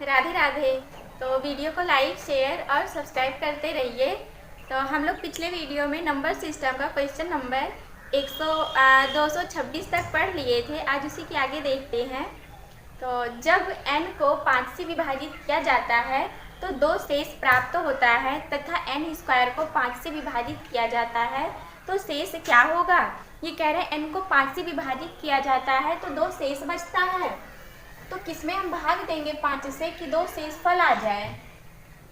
राधे राधे। तो वीडियो को like share और सब्सक्राइब करते रहिए। तो हम लोग पिछले वीडियो में नंबर सिस्टम का क्वेश्चन नंबर 226 तक पढ़ लिए थे। आज उसी के आगे देखते हैं। तो जब n को 5 से विभाजित किया जाता है तो 2 शेष प्राप्त होता है तथा n स्क्वायर को 5 से विभाजित किया जाता है तो शेष क्या होगा। ये कह रहे हैं n को 5 से विभाजित किया जाता है तो 2 शेष बचता है। तो किसमें हम भाग देंगे 5 से कि 2 शेषफल आ जाए।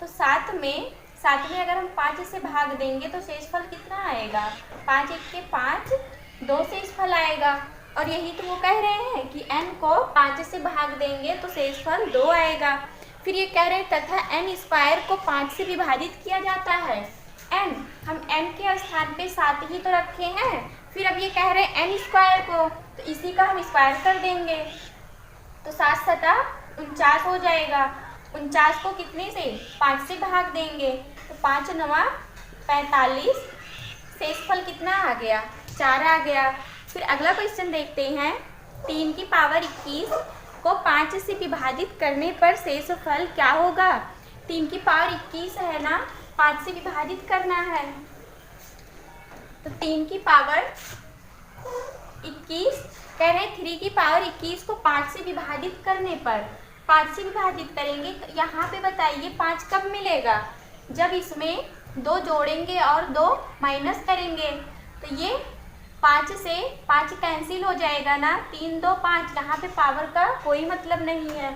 तो 7 में अगर हम 5 से भाग देंगे तो शेषफल कितना आएगा, 5 1 के 5, 2 शेषफल आएगा। और यही तो वो कह रहे हैं कि n को 5 से भाग देंगे तो शेषफल 2 आएगा। फिर ये कह रहे हैं तथा n स्क्वायर को 5 से विभाजित किया जाता है। n हम n के स्थान पे 7 ही तो रखे हैं। फिर अब ये कह रहे हैं n स्क्वायर को, तो इसी का हम स्क्वायर कर देंगे तो 7 सता 49 हो जाएगा। 49 को कितने से 5 से भाग देंगे तो 5 9 45, शेषफल कितना आ गया, 4 आ गया। फिर अगला क्वेश्चन देखते हैं। 3 की पावर 21 को 5 से विभाजित करने पर शेषफल क्या होगा। 3 की पावर 21 है ना, 5 से विभाजित करना है। तो 3 की पावर 21 कह रहे हैं 3 की पावर 21 को 5 से विभाजित करने पर 5 से विभाजित करेंगे तो यहाँ पे बताइए 5 कब मिलेगा, जब इसमें 2 जोड़ेंगे और 2 माइनस करेंगे। तो ये 5 से 5 कैंसिल हो जाएगा ना, 3 2 5, यहाँ पे पावर का कोई मतलब नहीं है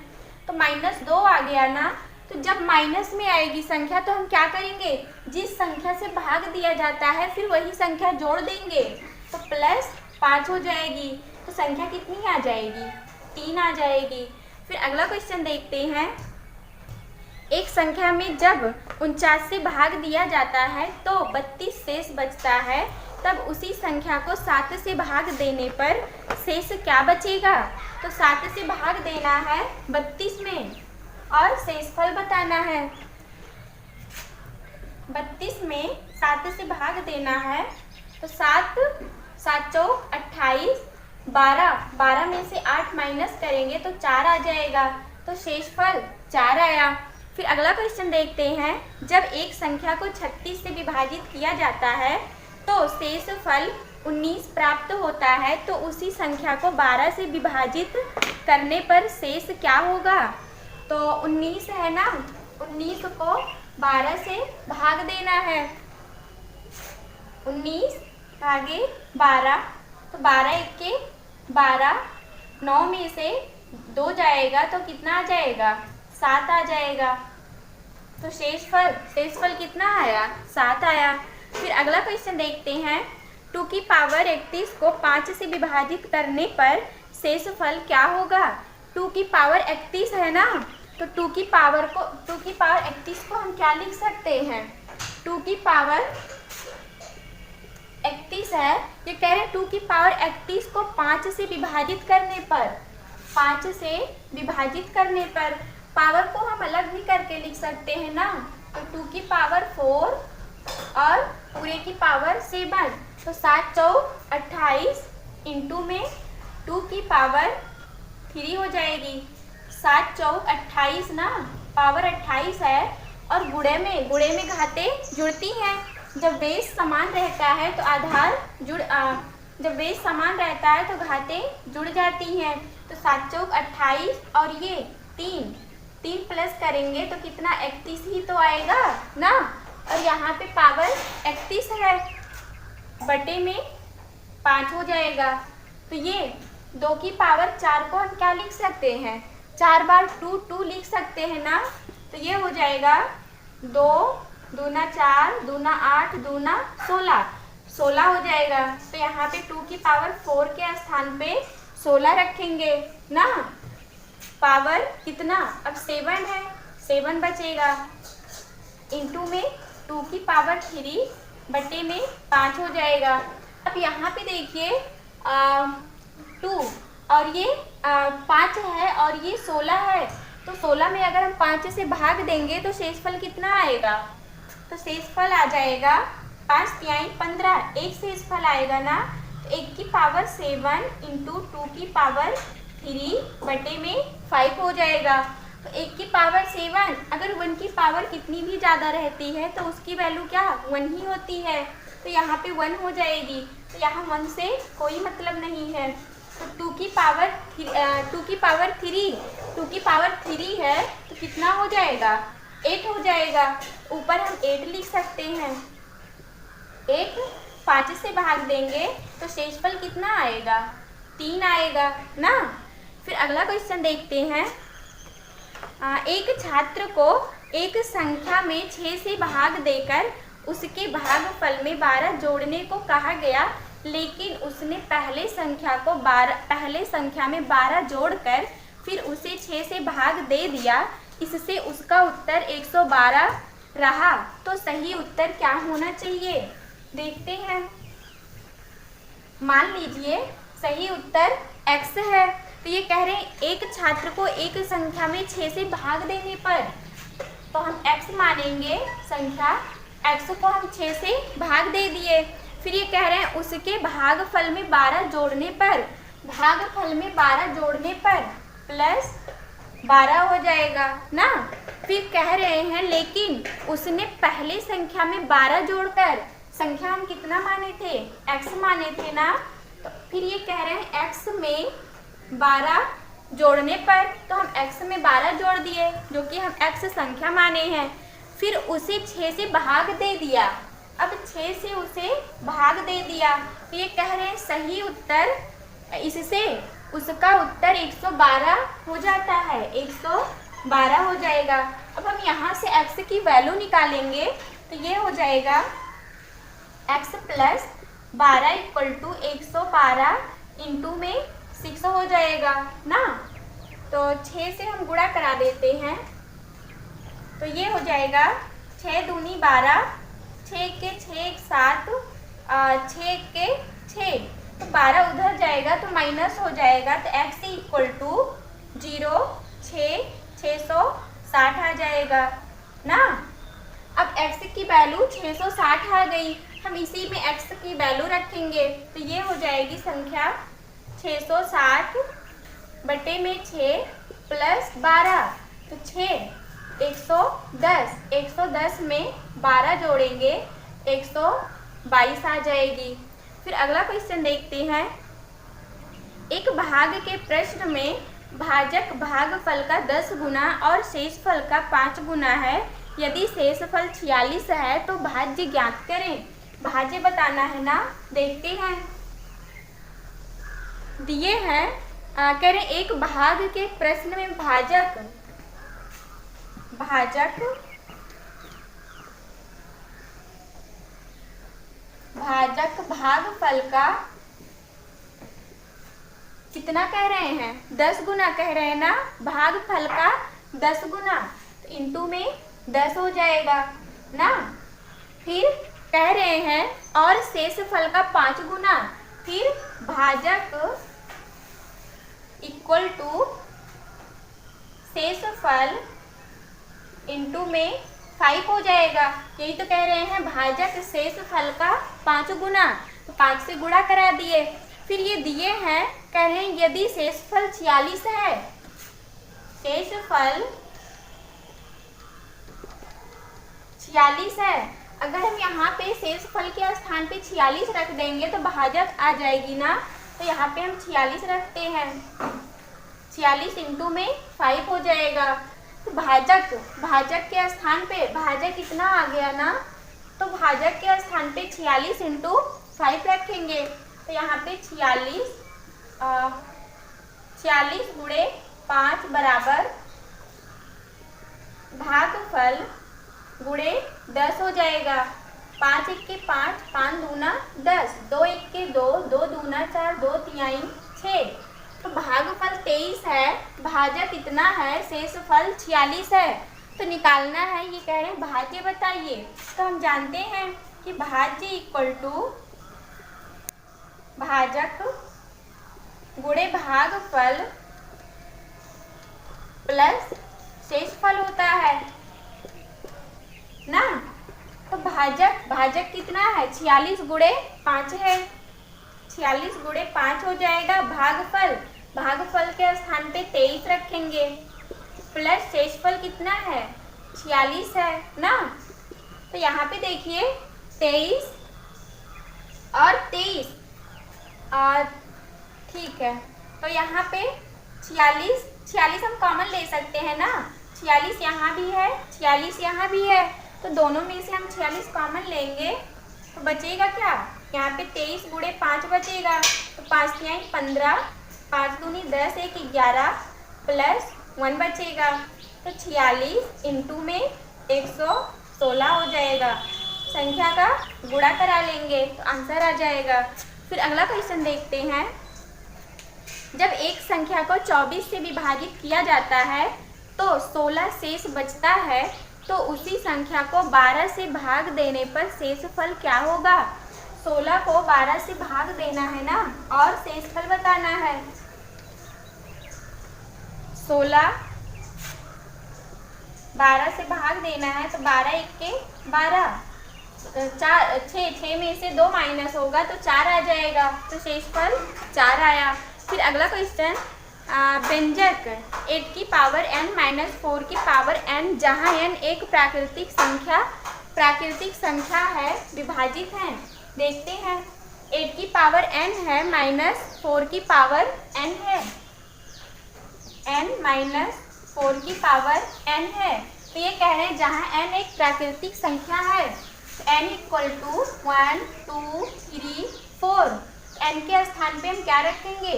तो -2 आ गया ना। तो जब माइनस में आएगी संख्या तो हम क्या करेंगे, जिस संख्या से भाग दिया जाता है फिर वही संख्या जोड़ देंगे तो +5 हो जाएगी। तो संख्या कितनी आ जाएगी, 3 आ जाएगी। फिर अगला क्वेश्चन देखते हैं। एक संख्या में जब 49 से भाग दिया जाता है तो 32 शेष बचता है, तब उसी संख्या को 7 से भाग देने पर शेष क्या बचेगा। तो 7 से भाग देना है 32 में और शेषफल बताना है। 32 में 7 से भाग देना है तो 7 7 चौक 28, 12 में से 8 माइनस करेंगे तो 4 आ जाएगा। तो शेषफल 4 आया। फिर अगला क्वेश्चन देखते हैं। जब एक संख्या को 36 से विभाजित किया जाता है तो शेषफल 19 प्राप्त होता है तो उसी संख्या को 12 से विभाजित करने पर शेष क्या होगा। तो 19 है ना, 19 को 12 से भाग देना है। 19 भागे 12 तो 12 1 के 12, 9 में से 2 जाएगा तो कितना आ जाएगा, 7 आ जाएगा। तो शेषफल कितना आया, 7 आया। फिर अगला क्वेश्चन देखते हैं। 2 की पावर 31 को 5 से विभाजित करने पर शेषफल क्या होगा। 2 की पावर 31 है ना, तो 2 की पावर 31 को हम क्या लिख सकते हैं, 2 की पावर 31 है। ये कह रहे हैं 2 की पावर 31 को 5 से विभाजित करने पर, 5 से विभाजित करने पर पावर को हम अलग भी करके लिख सकते हैं ना। तो 2 की पावर 4 और पूरे की पावर 7, तो 7 चौक 28 इंटू में 2 की पावर 3 हो जाएगी। 7 चौक 28 ना, पावर 28 है और गुणे में घाते जुड़ती हैं। जब बेस समान रहता है तो जब बेस समान रहता है तो घाते जुड़ जाती हैं। तो 7 चौक 28 और ये 3 प्लस करेंगे तो कितना 31 ही तो आएगा ना। और यहाँ पे पावर 31 है, बटे में 5 हो जाएगा। तो ये 2 की पावर 4 को हम क्या लिख सकते हैं, 4 बार 2 लिख सकते हैं ना। तो ये हो जाएगा 2 दूना 4 दूना 8 दूना 16 हो जाएगा। तो यहाँ पे 2 की पावर 4 के स्थान पे 16 रखेंगे ना। पावर कितना, अब 7 है, 7 बचेगा इंटू में 2 की पावर 3 बटे में 5 हो जाएगा। अब यहाँ पे देखिए 2 और ये 5 है और ये 16 है, तो 16 में अगर हम 5 से भाग देंगे तो शेषफल कितना आएगा। तो शेषफल आ जाएगा 5 तिहाई 15, एक शेषफल आएगा ना। तो 1 की पावर 7 इंटू 2 की पावर 3 बटे में 5 हो जाएगा। तो 1 की पावर 7, अगर 1 की पावर कितनी भी ज़्यादा रहती है तो उसकी वैल्यू क्या 1 ही होती है, तो यहाँ पे 1 हो जाएगी। तो यहाँ 1 से कोई मतलब नहीं है। तो 2 की पावर 3 है तो कितना हो जाएगा 8 हो जाएगा। ऊपर हम 8 लिख सकते हैं। 8 5 से भाग देंगे तो शेषफल कितना आएगा 3 आएगा ना। फिर अगला क्वेश्चन देखते हैं। एक छात्र को एक संख्या में 6 से भाग देकर उसके भागफल में 12 जोड़ने को कहा गया, लेकिन उसने पहले संख्या में 12 जोड़कर फिर उसे 6 से भाग दे दिया। इससे उसका उत्तर 112 रहा, तो सही उत्तर क्या होना चाहिए देखते हैं। मान लीजिए सही उत्तर x है। तो ये कह रहे हैं एक छात्र को एक संख्या में 6 से भाग देने पर, तो हम x मानेंगे संख्या x को हम 6 से भाग दे दिए। फिर ये कह रहे हैं उसके भागफल में 12 जोड़ने पर, प्लस 12 हो जाएगा ना। फिर कह रहे हैं लेकिन उसने पहले संख्या में 12 जोड़कर, संख्या हम कितना माने थे x माने थे ना। तो फिर ये कह रहे हैं x में 12 जोड़ने पर, तो हम x में 12 जोड़ दिए जो कि हम x संख्या माने हैं। फिर उसे 6 से भाग दे दिया। अब 6 से उसे भाग दे दिया, तो ये कह रहे हैं सही उत्तर, इससे उसका उत्तर 112 हो जाता है, 112 हो जाएगा। अब हम यहाँ से x की वैल्यू निकालेंगे तो ये हो जाएगा x plus 12 equal to 112 into में 6 हो जाएगा ना। तो 6 से हम गुणा करा देते हैं तो ये हो जाएगा 6 दूनी 12, 6 के 6 7, 6 के 6, तो 12 उधर जाएगा तो माइनस हो जाएगा। तो x इक्वल टू 0 6 660 आ जाएगा ना। अब x की वैल्यू 660 आ गई, हम इसी में x की वैल्यू रखेंगे तो ये हो जाएगी संख्या 660 बटे में 6 प्लस 12, तो 6 110 में 12 जोड़ेंगे 122 आ जाएगी। फिर अगला क्वेश्चन देखते हैं। एक भाग के प्रश्न में भाजक भागफल का 10 गुना और शेषफल का 5 गुना है। यदि शेषफल 46 है तो भाज्य ज्ञात करें। भाज्य बताना है ना, देखते हैं। दिए हैं कह रहे एक भाग के प्रश्न में भाजक भागफल का कितना कह रहे हैं 10 गुना कह रहे हैं ना। भागफल का 10 गुना तो इंटू में 10 हो जाएगा ना। फिर कह रहे हैं और शेषफल का 5 गुना, फिर भाजक इक्वल टू शेषफल इंटू में 5 हो जाएगा। यही तो कह रहे हैं भाजक शेषफल का 5 गुना, तो 5 से गुणा करा दिए। फिर ये दिए हैं कह रहे हैं यदि शेषफल 46 है, शेषफल 46 है, अगर हम यहाँ पे शेषफल के स्थान पे 46 रख देंगे तो भाजक आ जाएगी ना। तो यहाँ पे हम 46 रखते हैं, 46 इंटू में 5 हो जाएगा। तो भाजक के स्थान पे भाजक कितना आ गया ना, तो भाजक के स्थान पे 46 इंटू 5 रखेंगे तो यहाँ पे 46 गुणे 5 बराबर भागफल गुणे 10 हो जाएगा। 5 1 के 5, 5 दूना 10, 2 1 के 2, 2 दूना 4, 2 तिहाई 6। तो भागफल 23 है, भाजक कितना है शेषफल 46 है, तो निकालना है। ये कह रहे हैं भाज्य बताइए। तो हम जानते हैं कि भाज्य इक्वल टू भाजक गुणे भागफल प्लस शेषफल होता है ना। तो भाजक कितना है 46 गुणे 5 है, 46 गुणे 5 हो जाएगा। भागफल के स्थान पे 23 रखेंगे, प्लस शेषफल कितना है 46 है ना। तो यहाँ पे देखिए 23 और 23 और ठीक है, तो यहाँ पे 46 हम कॉमन ले सकते हैं ना, 46 यहाँ भी है 46 यहाँ भी है, तो दोनों में से हम 46 कॉमन लेंगे तो बचेगा क्या, यहाँ पे 23 गुणे 5 बचेगा, तो 5 तिहाई 15, 5 दूनी 10, 1 11 प्लस 1 बचेगा, तो 46 इंटू में 116 हो जाएगा। संख्या का गुणा करा लेंगे तो आंसर आ जाएगा। फिर अगला क्वेश्चन देखते हैं। जब एक संख्या को 24 से विभाजित किया जाता है तो 16 शेष बचता है, तो उसी संख्या को 12 से भाग देने पर शेषफल क्या होगा। 16 को 12 से भाग देना है ना और शेषफल बताना है। 16 12 से भाग देना है तो 12 1 के 12, 6 में से 2 माइनस होगा तो 4 आ जाएगा, तो शेषफल 4 आया। फिर अगला क्वेश्चन, व्यंजक 8 की पावर n माइनस 4 की पावर n, जहाँ n एक प्राकृतिक संख्या है विभाजित है। देखते हैं 8 की पावर n है माइनस 4 की पावर n है, n माइनस 4 की पावर n है, तो ये कह रहे हैं जहाँ n एक प्राकृतिक संख्या है तो n इक्वल टू 1 2 3 4, n के स्थान पे हम क्या रखेंगे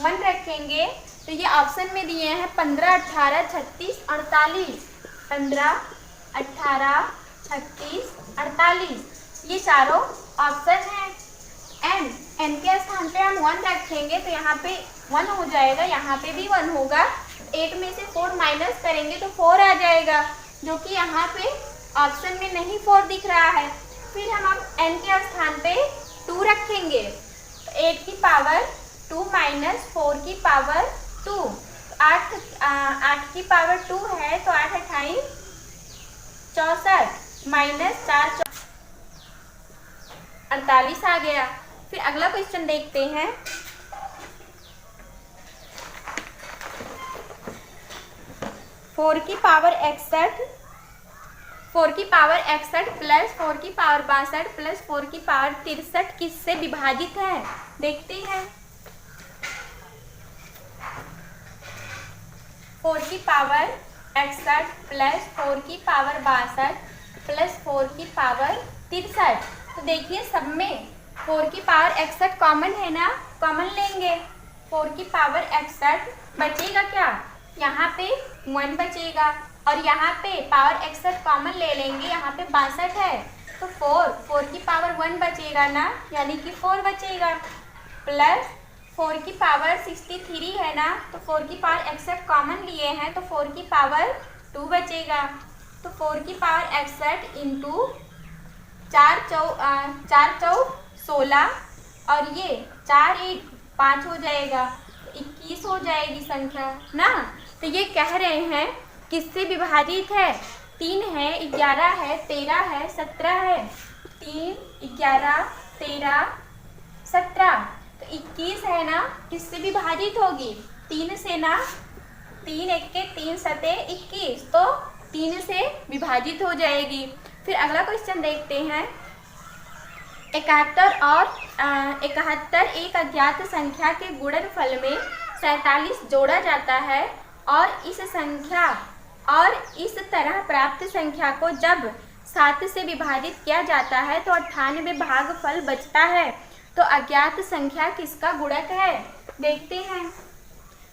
1 रखेंगे। तो ये ऑप्शन में दिए हैं 15 18 36 48, 15 18 36 48, ये चारों ऑप्शन हैं। n के स्थान पे हम 1 रखेंगे तो यहाँ पे 1 हो जाएगा, यहाँ पे भी 1 होगा, 8 में से 4 माइनस करेंगे तो 4 आ जाएगा, जो कि यहाँ पे ऑप्शन में नहीं 4 दिख रहा है। फिर हम n के स्थान पे 2 रखेंगे, तो 8 की पावर 2 माइनस 4 की पावर 2, 8 की पावर 2 है तो 8 अट्ठाई 64 माइनस 4 48 आ गया। फिर अगला क्वेश्चन देखते हैं। 4 की पावर 61 प्लस 4 की पावर 62 प्लस 4 की पावर 63 किससे विभाजित है, देखते हैं। 4 की पावर 61 प्लस 4 की पावर 62 प्लस 4 की पावर 63, तो देखिए सब में 4 की पावर 61 कॉमन है ना, कॉमन लेंगे। 4 की पावर 61 बचेगा क्या, यहाँ पे 1 बचेगा और यहाँ पे पावर 61 कॉमन ले लेंगे, यहाँ पे 62 है तो 4 की पावर 1 बचेगा ना, यानी कि 4 बचेगा, प्लस 4 की पावर 63 है ना, तो 4 की पावर 61 कॉमन लिए हैं तो 4 की पावर 2 बचेगा, तो 4 की पावर 61 इंटू 4 चौक 16 और ये 4 1 5 हो जाएगा, 21 हो जाएगी संख्या ना। तो ये कह रहे हैं किससे विभाजित है, 3 है 11 है 13 है 17 है, 3 11 13 17, तो 21 है ना, किससे विभाजित होगी 3 से ना, 3 1 के 3 सते 21, तो 3 से विभाजित हो जाएगी। फिर अगला क्वेश्चन देखते हैं। 71 एक अज्ञात संख्या के गुणनफल में 47 जोड़ा जाता है और इस तरह प्राप्त संख्या को जब 7 से विभाजित किया जाता है तो 98 भागफल बचता है, तो अज्ञात संख्या किसका गुणक है, देखते हैं।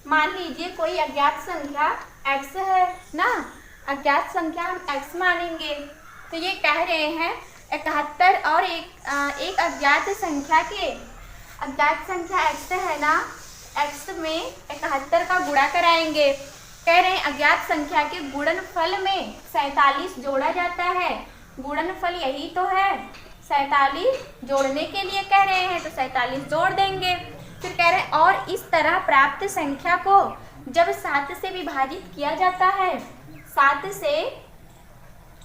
मान लीजिए कोई अज्ञात संख्या x है ना, अज्ञात संख्या हम x मानेंगे, तो ये कह रहे हैं 71 और एक अज्ञात संख्या x है ना, x में 71 का गुणा कराएंगे। कह रहे हैं अज्ञात संख्या के गुणनफल में 47 जोड़ा जाता है, गुणनफल यही तो है, 47 जोड़ने के लिए कह रहे हैं तो 47 जोड़ देंगे। फिर कह रहे हैं और इस तरह प्राप्त संख्या को जब 7 से विभाजित किया जाता है, 7 से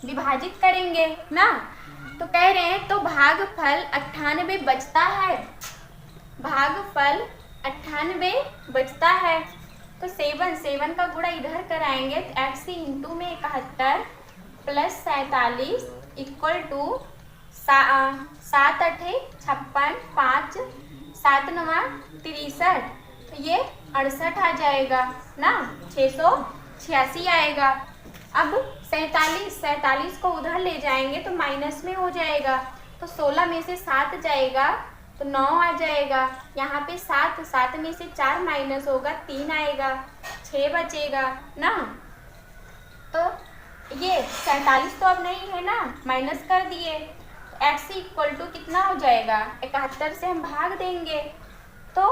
विभाजित करेंगे ना, तो कह रहे हैं तो भागफल 98 बचता है, भागफल 98 बचता है। तो तो 7 का गुणा इधर कराएंगे तो 80 इंटू में 71 प्लस 47 इक्वल टू 7 8 56 5 7 9 63, तो ये 68 आ जाएगा ना, 686 आएगा। अब 47 को उधर ले जाएंगे तो माइनस में हो जाएगा, तो 16 में से 7 जाएगा तो 9 आ जाएगा। यहाँ पे 7 में से 4 माइनस होगा 3 आएगा, 6 बचेगा ना। तो ये 47 तो अब नहीं है ना, माइनस कर दिए। x इक्वल टू कितना हो जाएगा, 71 से हम भाग देंगे तो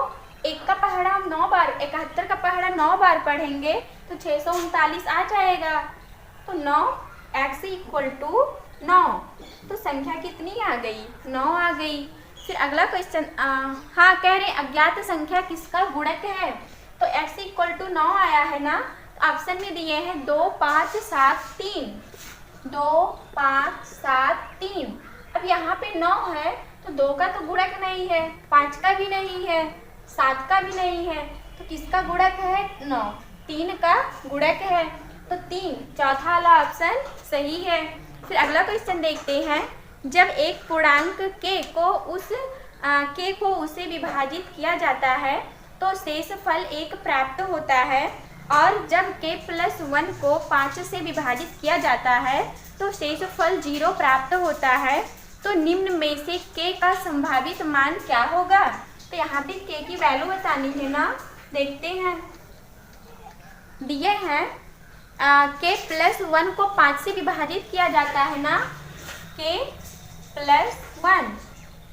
1 का पहाड़ा हम 9 बार, 71 का पहाड़ा 9 बार पढ़ेंगे तो 639 आ जाएगा। तो 9 x इक्वल टू 9, तो संख्या कितनी आ गई, 9 आ गई। फिर अगला क्वेश्चन हाँ कह रहे अज्ञात संख्या किसका गुणक है, तो x इक्वल टू 9 आया है ना, तो ऑप्शन में दिए हैं 2 5 7 3, 2 5 7 3। अब यहाँ पे 9 है तो 2 का तो गुणक नहीं है, 5 का भी नहीं है, 7 का भी नहीं है, तो किसका गुणक है, 9, 3 का गुणक है, तो 3 चौथा वाला ऑप्शन सही है। फिर अगला क्वेश्चन देखते हैं, जब एक पूर्णांक k को उसे विभाजित किया जाता है तो शेष फल 1 प्राप्त होता है, और जब k प्लस 1 को 5 से विभाजित किया जाता है तो शेष फल 0 प्राप्त होता है, तो निम्न में से k का संभावित मान क्या होगा। तो यहाँ पे k की वैल्यू बतानी है ना, देखते हैं। दिए हैं k प्लस 1 को 5 से विभाजित किया जाता है ना, k प्लस 1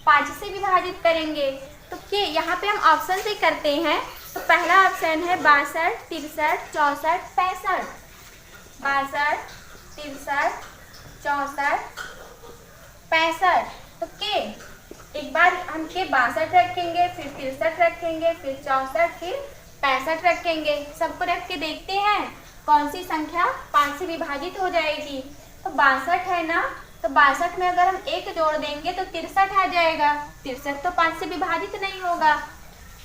5 से विभाजित करेंगे तो k यहाँ पे हम ऑप्शन से करते हैं। तो पहला ऑप्शन है 62 63 64 65, 62 63 64 65, तो k एक बार हम के 62 रखेंगे, फिर 63 रखेंगे, फिर 64, फिर 65 रखेंगे। सबको रख के देखते हैं कौन सी संख्या 5 से विभाजित हो जाएगी। तो 62 है ना, तो 62 में अगर हम 1 जोड़ देंगे तो 63 आ जाएगा, 63 तो 5 से विभाजित नहीं होगा।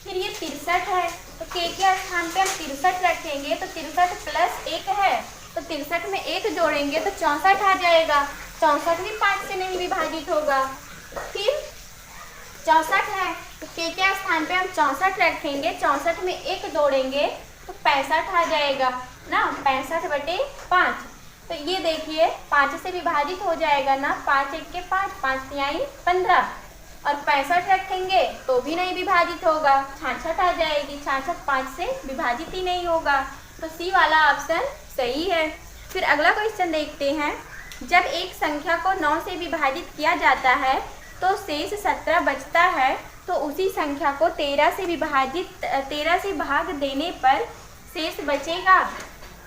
फिर ये 63 है तो k के स्थान पे हम 63 रखेंगे, तो 63 प्लस 1 है, तो 63 में 1 जोड़ेंगे तो 64 आ जाएगा, 64 भी 5 से नहीं विभाजित होगा। फिर 64 है तो k के स्थान पे हम 64 रखेंगे, 64 में 1 जोड़ेंगे तो 65 आ जाएगा ना, 65/5। तो ये देखिए 5 से विभाजित हो जाएगा ना, 5 1 के 5, 5 तिहाई 15, और 65 रखेंगे तो भी नहीं विभाजित होगा, 66 आ जाएगी, 66 5 से विभाजित ही नहीं होगा, तो सी वाला ऑप्शन सही है। फिर अगला क्वेश्चन देखते हैं, जब एक संख्या को 9 से विभाजित किया जाता है तो शेष 17 बचता है, तो उसी संख्या को 13 से भाग देने पर शेष बचेगा।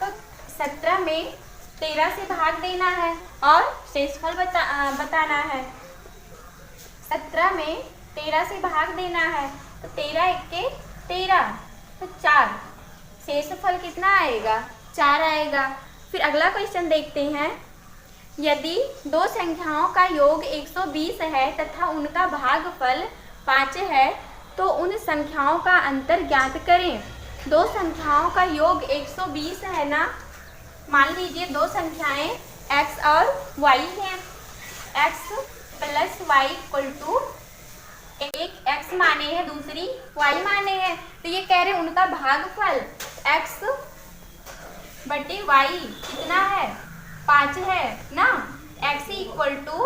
तो 17 में 13 से भाग देना है और शेषफल बताना है। 17 में 13 से भाग देना है, तो 13 1 के 13, तो 4, शेषफल कितना आएगा, 4 आएगा। फिर अगला क्वेश्चन देखते हैं, यदि दो संख्याओं का योग 120 है तथा उनका भागफल 5 है तो उन संख्याओं का अंतर ज्ञात करें। दो संख्याओं का योग 120 है ना, मान लीजिए दो संख्याएं x और y हैं, x plus y equal to, एक x माने हैं दूसरी y माने हैं, तो ये कह रहे हैं उनका भागफल x बटे y कितना है, 5 है ना, x इक्वल टू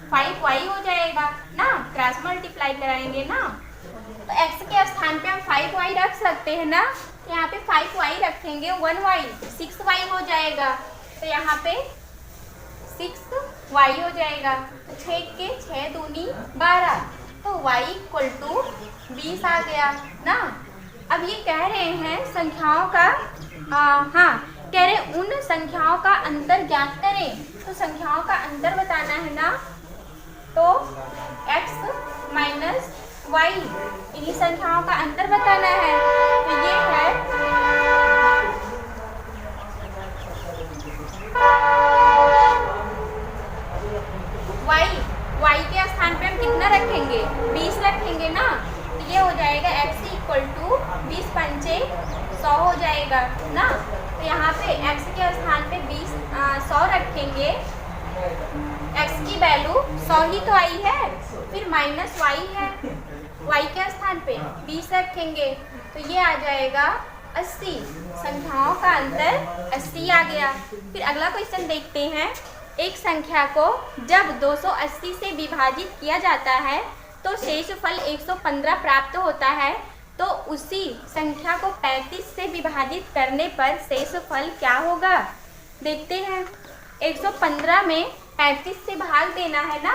5y हो जाएगा ना, क्रॉस मल्टीप्लाई कराएंगे ना, तो x के स्थान पे हम 5y रख सकते हैं ना, तो यहाँ पे 5y रखेंगे, 1y 6y हो जाएगा, तो यहाँ पे 6y हो जाएगा, तो 6 के 6 दूनी 12, तो y इक्वल टू 20 आ गया ना। अब ये कह रहे हैं संख्याओं का कह रहे उन संख्याओं का अंतर ज्ञात करें, तो संख्याओं का अंतर बताना है ना, तो x माइनस वाई, इन्हीं संख्याओं का अंतर बताना है, तो ये है y के स्थान पे हम कितना रखेंगे, 20 रखेंगे ना, तो ये हो जाएगा x इक्वल टू 20 पंचे 100 हो जाएगा ना। तो यहाँ पे x के स्थान पे 100 रखेंगे, x की वैल्यू 100 ही तो आई है, फिर माइनस y है, y के स्थान पे 20 रखेंगे, तो ये आ जाएगा 80। संख्याओं का अंतर 80 आ गया। फिर अगला क्वेश्चन देखते हैं। एक संख्या को जब 280 से विभाजित किया जाता है तो शेषफल 115 प्राप्त होता है, तो उसी संख्या को 35 से विभाजित करने पर शेषफल क्या होगा? देखते हैं। 115 में 35 से भाग देना है ना।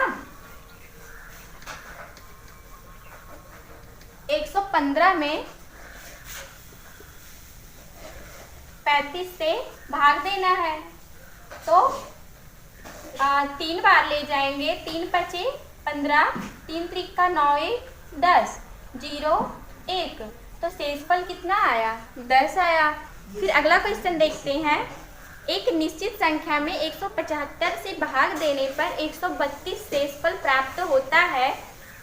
115 में 35 से भाग देना है, तो 3 बार ले जाएंगे। 3 पचे 15, 3 त्रिका 9 1 10, 0 1, तो शेषफल कितना आया? 10 आया। फिर अगला क्वेश्चन देखते हैं। एक निश्चित संख्या में 175 से भाग देने पर 132 शेषफल प्राप्त होता है,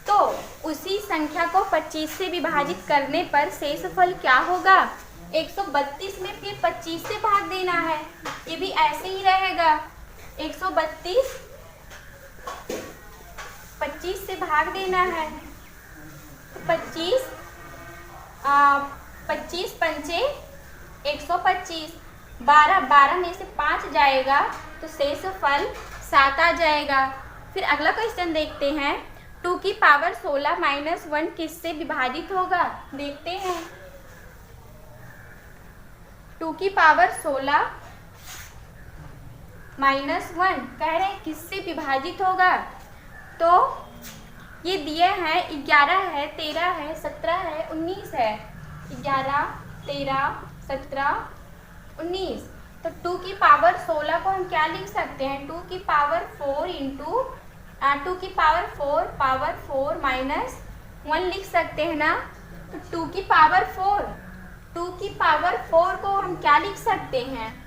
तो उसी संख्या को 25 से विभाजित करने पर शेषफल क्या होगा? 132 में फिर 25 से भाग देना है, ये भी ऐसे ही रहेगा। 132 25 से भाग देना है, तो 25 पंचे 125, 12 में से 5 जाएगा, तो शेषफल 7 आ जाएगा। फिर अगला क्वेश्चन देखते हैं। 2 की पावर 16 माइनस 1 किससे विभाजित होगा? देखते हैं। 2 की पावर 16 माइनस 1 कह रहे हैं किससे विभाजित होगा? तो ये दिए हैं 11 है, 13 है, 17 है, 19 है। 11 13 17 19, तो 2 की पावर 16 को हम क्या लिख सकते हैं? 2 की पावर 4 इंटू 2 की पावर 4 माइनस 1 लिख सकते हैं ना। तो 2 की पावर 4 को हम क्या लिख सकते हैं?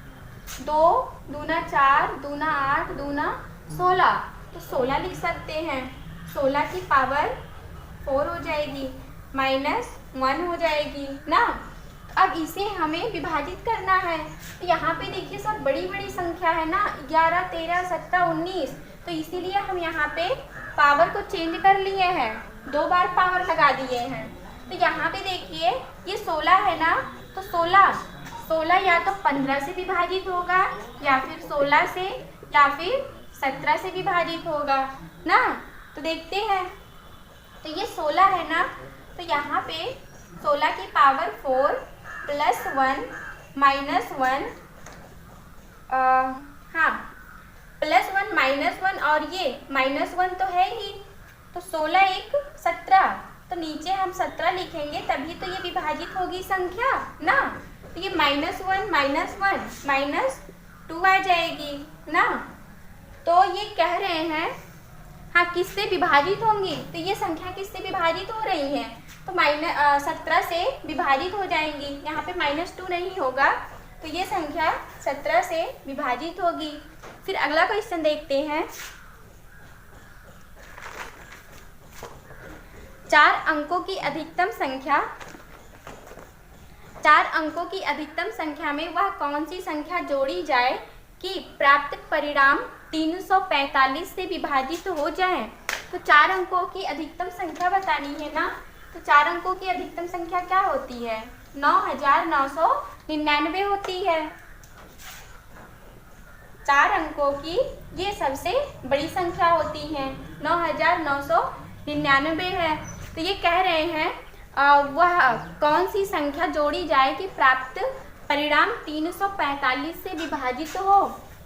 2 दूना 4 दूना 8 दूना 16, तो 16 लिख सकते हैं। 16 की पावर 4 हो जाएगी, माइनस 1 हो जाएगी ना। अब इसे हमें विभाजित करना है, तो यहाँ पे देखिए सब बड़ी बड़ी संख्या है ना, 11 13 17 19, तो इसीलिए हम यहाँ पे पावर को चेंज कर लिए हैं, 2 बार पावर लगा दिए हैं। तो यहाँ पे देखिए ये 16 है ना, तो 16 या तो 15 से विभाजित होगा, या फिर 16 से, या फिर 17 से विभाजित होगा ना। तो देखते हैं। तो ये 16 है ना, तो यहाँ पे 16 की पावर 4 प्लस 1 माइनस 1, हाँ प्लस 1 माइनस 1, और ये माइनस 1 तो है ही, तो 16 1 17, तो नीचे हम 17 लिखेंगे, तभी तो ये विभाजित होगी संख्या ना। तो ये -1 माइनस 2 आ जाएगी ना। तो ये कह रहे हैं हाँ किससे विभाजित होंगी, तो ये संख्या किससे विभाजित हो रही है? तो 17 से विभाजित हो जाएंगी, यहाँ पे -2 नहीं होगा, तो ये संख्या 17 से विभाजित होगी। फिर अगला क्वेश्चन देखते हैं। 4 अंकों की अधिकतम संख्या में वह कौन सी संख्या जोड़ी जाए कि प्राप्त परिणाम 345 से विभाजित हो जाए? तो 4 अंकों की अधिकतम संख्या बतानी है ना। तो 4 अंकों की अधिकतम संख्या क्या होती है? 9999 होती है। 4 अंकों की ये सबसे बड़ी संख्या होती है, 9999 है। तो ये कह रहे हैं वह कौन सी संख्या जोड़ी जाए कि प्राप्त परिणाम 345 से विभाजित हो?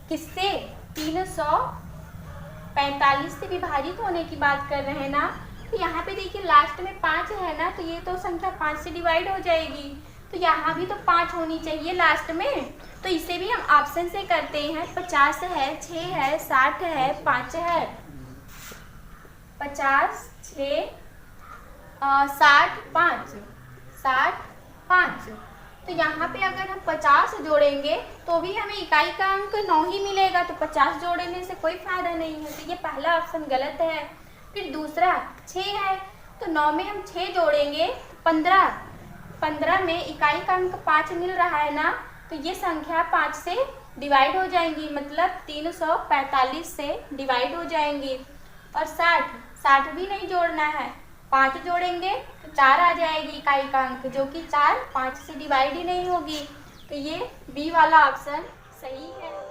किससे? 345 से विभाजित होने की बात कर रहे हैं ना। तो यहाँ पे देखिए लास्ट में 5 है ना, तो ये तो संख्या 5 से डिवाइड हो जाएगी, तो यहाँ भी तो 5 होनी चाहिए लास्ट में। तो इसे भी हम ऑप्शन से करते हैं। 50 है, 6 है, 60 है, 5 है। 50 6 60 5। तो यहाँ पे अगर हम 50 जोड़ेंगे तो भी हमें इकाई का अंक 9 ही मिलेगा, तो 50 जोड़ने से कोई फायदा नहीं है, तो ये पहला ऑप्शन गलत है। फिर दूसरा 6 है, तो 9 में हम 6 जोड़ेंगे 15, 15 में इकाई का अंक 5 मिल रहा है ना, तो ये संख्या 5 से डिवाइड हो जाएंगी, मतलब 345 से डिवाइड हो जाएंगी। और 60 भी नहीं जोड़ना है, 5 जोड़ेंगे तो 4 आ जाएगी इकाई का अंक, जो कि 4 5 से डिवाइड ही नहीं होगी। तो ये बी वाला ऑप्शन सही है।